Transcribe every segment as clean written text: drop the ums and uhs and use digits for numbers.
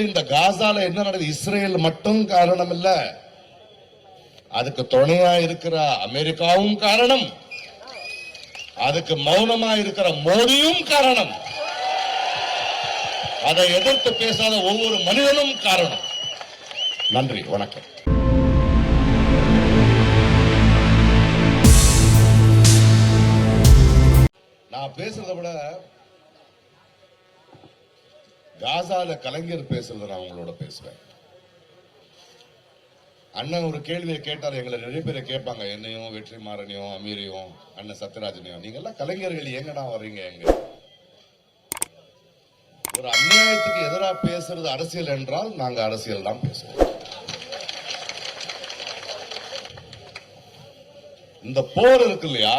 இந்த காசால என்ன நடக்குது? இஸ்ரேல் மட்டும் காரணம் இல்ல, அதுக்கு துணையா இருக்கிற அமெரிக்காவும் காரணம், அதுக்கு மௌனமா இருக்கிற மோடியும் காரணம், அதை எதிர்த்து பேசாத ஒவ்வொரு மனிதனும் காரணம். நன்றி, வணக்கம். நான் பேசுறதை விட காசால கலைஞர் பேசுறத நான் உங்களோட பேசுவேன். அண்ணன் ஒரு கேள்வியை கேட்டார், எங்களை நிறைய பேரை கேட்பாங்க, என்னையும் வெற்றிமாறனையும் அமீரையும் அண்ணன் சத்யராஜனையும், நீங்க எல்லாம் கலைஞர்கள் எங்கடா வர்றீங்க? எங்க ஒரு அநியாயத்துக்கு எதிராக பேசுறது அரசியல் என்றால் நாங்க அரசியல் தான் பேசுவோம். இந்த போர் இருக்கு இல்லையா,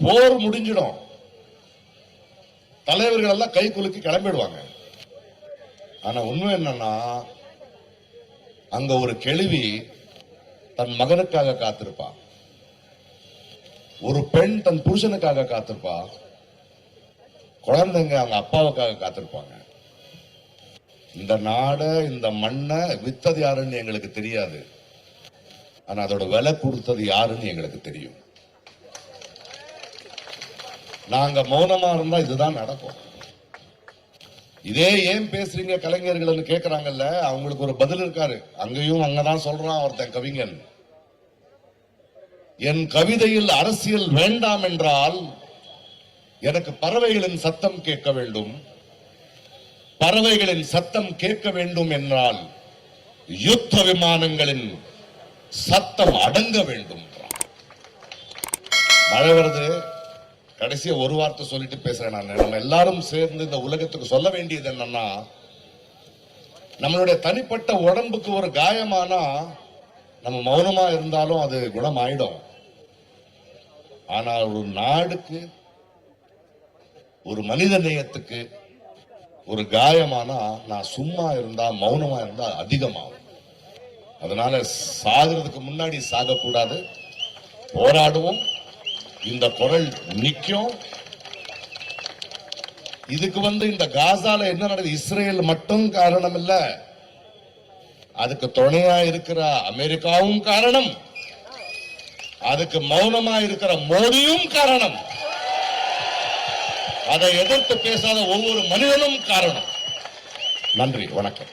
போர் முடிஞ்சிடும், தலைவர்கள் எல்லாம் கை குலுக்கி கிளம்பிடுவாங்க. ஆனா உண்மை என்னன்னா, அங்க ஒரு கேள்வி தன் மகனுக்காக காத்திருப்பா, ஒரு பெண் தன் புருஷனுக்காக காத்திருப்பா, குழந்தைங்க அவங்க அப்பாவுக்காக காத்திருப்பாங்க. இந்த நாட இந்த மண்ணை வித்தது யாருன்னு எங்களுக்கு தெரியாது, ஆனா அதோட விலை கொடுத்தது யாருன்னு எங்களுக்கு தெரியும். நாங்க மௌனமா இருந்தா இதுதான் நடக்கும். இதே ஏன் பேசுறீங்க கலைஞர்கள் கேட்கிறாங்கல்ல, அவங்களுக்கு ஒரு பதில் இருக்காரு. அங்கேயும் அங்கதான் சொல்றான் ஒருத்தன் கவிஞன், என் கவிதையில் அரசியல் வேண்டாம் என்றால் எனக்கு பறவைகளின் சத்தம் கேட்க வேண்டும், பறவைகளின் சத்தம் கேட்க வேண்டும் என்றால் யுத்த விமானங்களின் சத்தம் அடங்க வேண்டும். மழை வருது, கடைசியா ஒரு வார்த்தை சொல்லிட்டு பேசுறேன். நான் நம்ம எல்லாரும் சேர்ந்து இந்த உலகத்துக்கு சொல்ல வேண்டியது என்னன்னா, நம்மளுடைய தனிப்பட்ட உடம்புக்கு ஒரு காயமானா நம்ம மௌனமா இருந்தாலும் அது குணமாயிடும். ஆனால் ஒரு நாடுக்கு, ஒரு மனித நேயத்துக்கு ஒரு காயமானா நான் சும்மா இருந்தா மௌனமா இருந்தா அதிகமாகும். அதனால சாகிறதுக்கு முன்னாடி சாகக்கூடாது, போராடுவோம், இந்த குரல் நிக்கும். இதுக்கு இந்த காசால என்ன நடக்குது? இஸ்ரேல் மட்டும் காரணம் இல்ல, அதுக்கு துணையா இருக்கிற அமெரிக்காவும் காரணம், அதுக்கு மௌனமா இருக்கிற மோடியும் காரணம், அதை எதிர்த்து பேசாத ஒவ்வொரு மனிதனும் காரணம். நன்றி, வணக்கம்.